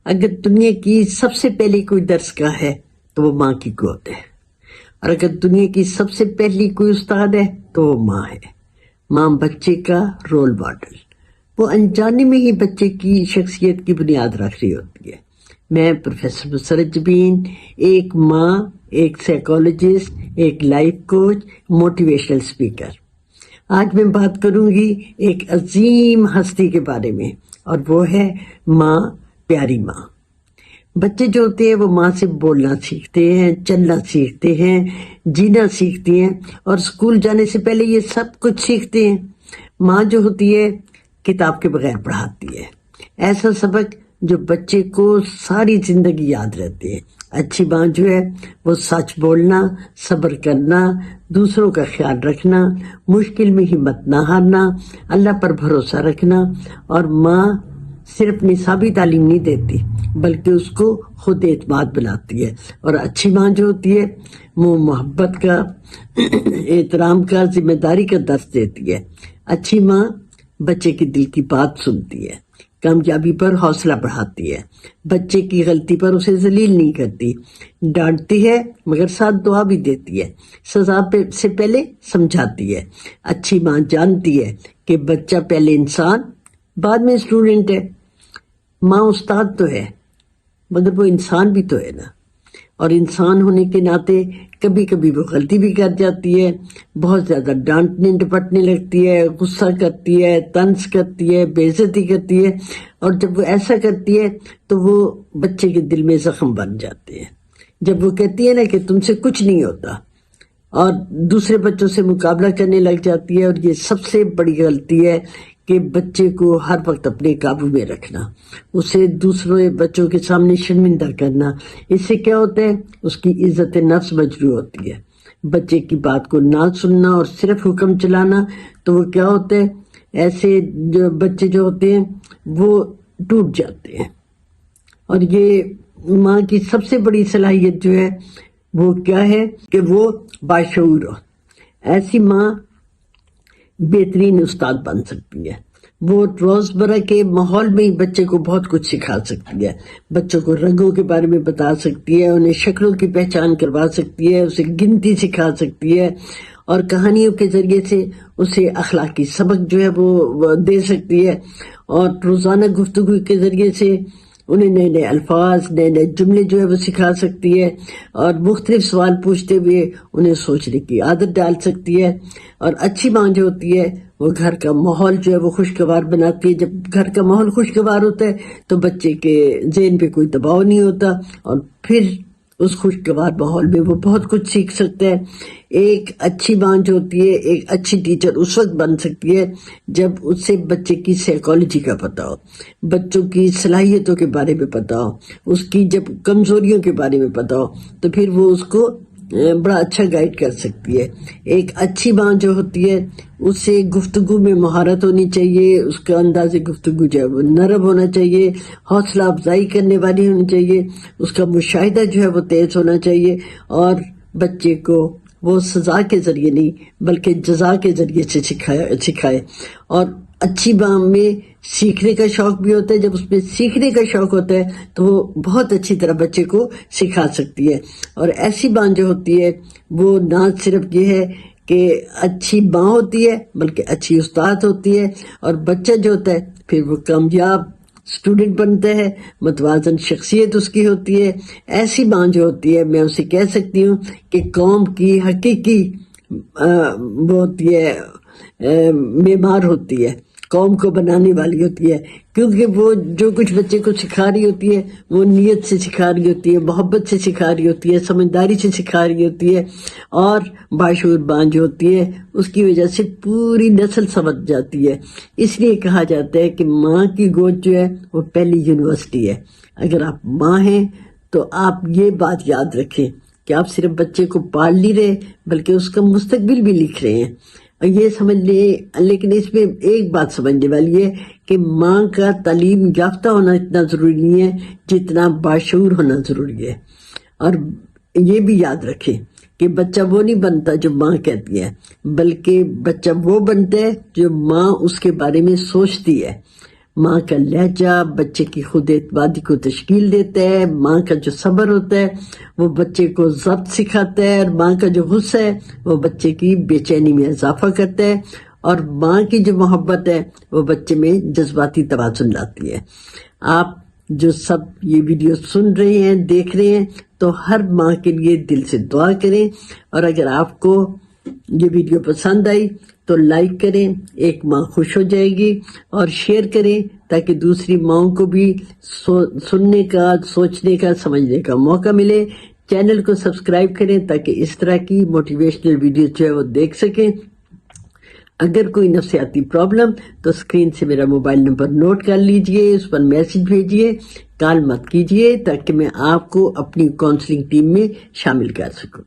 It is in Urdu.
اگر دنیا کی سب سے پہلی کوئی درس گاہ ہے تو وہ ماں کی گود ہے، اور اگر دنیا کی سب سے پہلی کوئی استاد ہے تو وہ ماں ہے۔ ماں بچے کا رول ماڈل، وہ انجانے میں ہی بچے کی شخصیت کی بنیاد رکھ رہی ہوتی ہے۔ میں پروفیسر مسرت جبین، ایک ماں، ایک سائیکالوجسٹ، ایک لائف کوچ، موٹیویشنل اسپیکر۔ آج میں بات کروں گی ایک عظیم ہستی کے بارے میں، اور وہ ہے ماں، پیاری ماں۔ بچے جو ہوتے ہیں وہ ماں سے بولنا سیکھتے ہیں، چلنا سیکھتے ہیں، جینا سیکھتے ہیں، اور اسکول جانے سے پہلے یہ سب کچھ سیکھتے ہیں۔ ماں جو ہوتی ہے کتاب کے بغیر پڑھاتی ہے، ایسا سبق جو بچے کو ساری زندگی یاد رہتے ہیں۔ اچھی ماں جو ہے وہ سچ بولنا، صبر کرنا، دوسروں کا خیال رکھنا، مشکل میں ہمت نہ ہارنا، اللہ پر بھروسہ رکھنا۔ اور ماں صرف نصابی تعلیم نہیں دیتی بلکہ اس کو خود اعتماد بناتی ہے۔ اور اچھی ماں جو ہوتی ہے وہ محبت کا، احترام کا، ذمہ داری کا درس دیتی ہے۔ اچھی ماں بچے کی دل کی بات سنتی ہے، کامیابی پر حوصلہ بڑھاتی ہے، بچے کی غلطی پر اسے ذلیل نہیں کرتی، ڈانٹتی ہے مگر ساتھ دعا بھی دیتی ہے، سزا سے پہلے سمجھاتی ہے۔ اچھی ماں جانتی ہے کہ بچہ پہلے انسان بعد میں اسٹوڈنٹ ہے۔ ماں استاد تو ہے مگر وہ انسان بھی تو ہے نا، اور انسان ہونے کے ناطے کبھی کبھی وہ غلطی بھی کر جاتی ہے، بہت زیادہ ڈانٹنے ڈپٹنے لگتی ہے، غصہ کرتی ہے، طنز کرتی ہے، بے عزتی کرتی ہے، اور جب وہ ایسا کرتی ہے تو وہ بچے کے دل میں زخم بن جاتے ہیں۔ جب وہ کہتی ہے نا کہ تم سے کچھ نہیں ہوتا، اور دوسرے بچوں سے مقابلہ کرنے لگ جاتی ہے، اور یہ سب سے بڑی غلطی ہے کہ بچے کو ہر وقت اپنے قابو میں رکھنا، اسے دوسرے بچوں کے سامنے شرمندہ کرنا۔ اس سے کیا ہوتا ہے، اس کی عزت نفس مجروح ہوتی ہے۔ بچے کی بات کو نہ سننا اور صرف حکم چلانا، تو وہ کیا ہوتا ہے، ایسے جو بچے جو ہوتے ہیں وہ ٹوٹ جاتے ہیں۔ اور یہ ماں کی سب سے بڑی صلاحیت جو ہے وہ کیا ہے کہ وہ باشعور ہو۔ ایسی ماں بہترین استاد بن سکتی ہے۔ وہ روزمرہ کے ماحول میں ہی بچے کو بہت کچھ سکھا سکتی ہے، بچوں کو رنگوں کے بارے میں بتا سکتی ہے، انہیں شکلوں کی پہچان کروا سکتی ہے، اسے گنتی سکھا سکتی ہے، اور کہانیوں کے ذریعے سے اسے اخلاقی سبق جو ہے وہ دے سکتی ہے، اور روزانہ گفتگو کے ذریعے سے انہیں نئے نئے الفاظ، نئے نئے جملے جو ہے وہ سکھا سکتی ہے، اور مختلف سوال پوچھتے ہوئے انہیں سوچنے کی عادت ڈال سکتی ہے۔ اور اچھی ماں جو ہوتی ہے وہ گھر کا ماحول جو ہے وہ خوشگوار بناتی ہے۔ جب گھر کا ماحول خوشگوار ہوتا ہے تو بچے کے ذہن پہ کوئی دباؤ نہیں ہوتا، اور پھر اس خوشگوار ماحول میں وہ بہت کچھ سیکھ سکتا ہے۔ ایک اچھی ماں جو ہوتی ہے ایک اچھی ٹیچر اس وقت بن سکتی ہے جب اس سے بچے کی سائیکالوجی کا پتہ ہو، بچوں کی صلاحیتوں کے بارے میں پتہ ہو، اس کی جب کمزوریوں کے بارے میں پتہ ہو تو پھر وہ اس کو بڑا اچھا گائیڈ کر سکتی ہے۔ ایک اچھی ماں جو ہوتی ہے اس سے گفتگو میں مہارت ہونی چاہیے، اس کا انداز گفتگو جو ہے وہ نرم ہونا چاہیے، حوصلہ افزائی کرنے والی ہونی چاہیے، اس کا مشاہدہ جو ہے وہ تیز ہونا چاہیے، اور بچے کو وہ سزا کے ذریعے نہیں بلکہ جزا کے ذریعے سے سکھائے۔ اور اچھی ماں میں سیکھنے کا شوق بھی ہوتا ہے، جب اس میں سیکھنے کا شوق ہوتا ہے تو وہ بہت اچھی طرح بچے کو سکھا سکتی ہے۔ اور ایسی ماں جو ہوتی ہے وہ نہ صرف یہ ہے کہ اچھی ماں ہوتی ہے بلکہ اچھی استاد ہوتی ہے، اور بچہ جو ہوتا ہے پھر وہ کامیاب اسٹوڈنٹ بنتا ہے، متوازن شخصیت اس کی ہوتی ہے۔ ایسی ماں جو ہوتی ہے میں اسے کہہ سکتی ہوں کہ قوم کی حقیقی وہ ہوتی ہے، معمار ہوتی ہے، قوم کو بنانے والی ہوتی ہے، کیونکہ وہ جو کچھ بچے کو سکھا رہی ہوتی ہے وہ نیت سے سکھا رہی ہوتی ہے، محبت سے سکھا رہی ہوتی ہے، سمجھداری سے سکھا رہی ہوتی ہے، اور باشعور ماں جو ہوتی ہے اس کی وجہ سے پوری نسل سمجھ جاتی ہے۔ اس لیے کہا جاتا ہے کہ ماں کی گود جو ہے وہ پہلی یونیورسٹی ہے۔ اگر آپ ماں ہیں تو آپ یہ بات یاد رکھیں کہ آپ صرف بچے کو پال نہیں رہے بلکہ اس کا مستقبل بھی لکھ رہے ہیں۔ اور یہ سمجھ لیں، لیکن اس میں ایک بات سمجھنے والی ہے کہ ماں کا تعلیم یافتہ ہونا اتنا ضروری نہیں ہے جتنا باشعور ہونا ضروری ہے۔ اور یہ بھی یاد رکھیں کہ بچہ وہ نہیں بنتا جو ماں کہتی ہے، بلکہ بچہ وہ بنتا ہے جو ماں اس کے بارے میں سوچتی ہے۔ ماں کا لہجہ بچے کی خود اعتمادی کو تشکیل دیتا ہے، ماں کا جو صبر ہوتا ہے وہ بچے کو ضبط سکھاتا ہے، اور ماں کا جو غصہ ہے وہ بچے کی بے چینی میں اضافہ کرتا ہے، اور ماں کی جو محبت ہے وہ بچے میں جذباتی توازن لاتی ہے۔ آپ جو سب یہ ویڈیو سن رہے ہیں، دیکھ رہے ہیں، تو ہر ماں کے لیے دل سے دعا کریں، اور اگر آپ کو یہ ویڈیو پسند آئی تو لائک کریں، ایک ماں خوش ہو جائے گی، اور شیئر کریں تاکہ دوسری ماؤں کو بھی سننے کا، سوچنے کا، سمجھنے کا موقع ملے۔ چینل کو سبسکرائب کریں تاکہ اس طرح کی موٹیویشنل ویڈیوز جو ہے وہ دیکھ سکیں۔ اگر کوئی نفسیاتی پرابلم تو اسکرین سے میرا موبائل نمبر نوٹ کر لیجئے، اس پر میسج بھیجئے، کال مت کیجئے، تاکہ میں آپ کو اپنی کاؤنسلنگ ٹیم میں شامل کر سکوں۔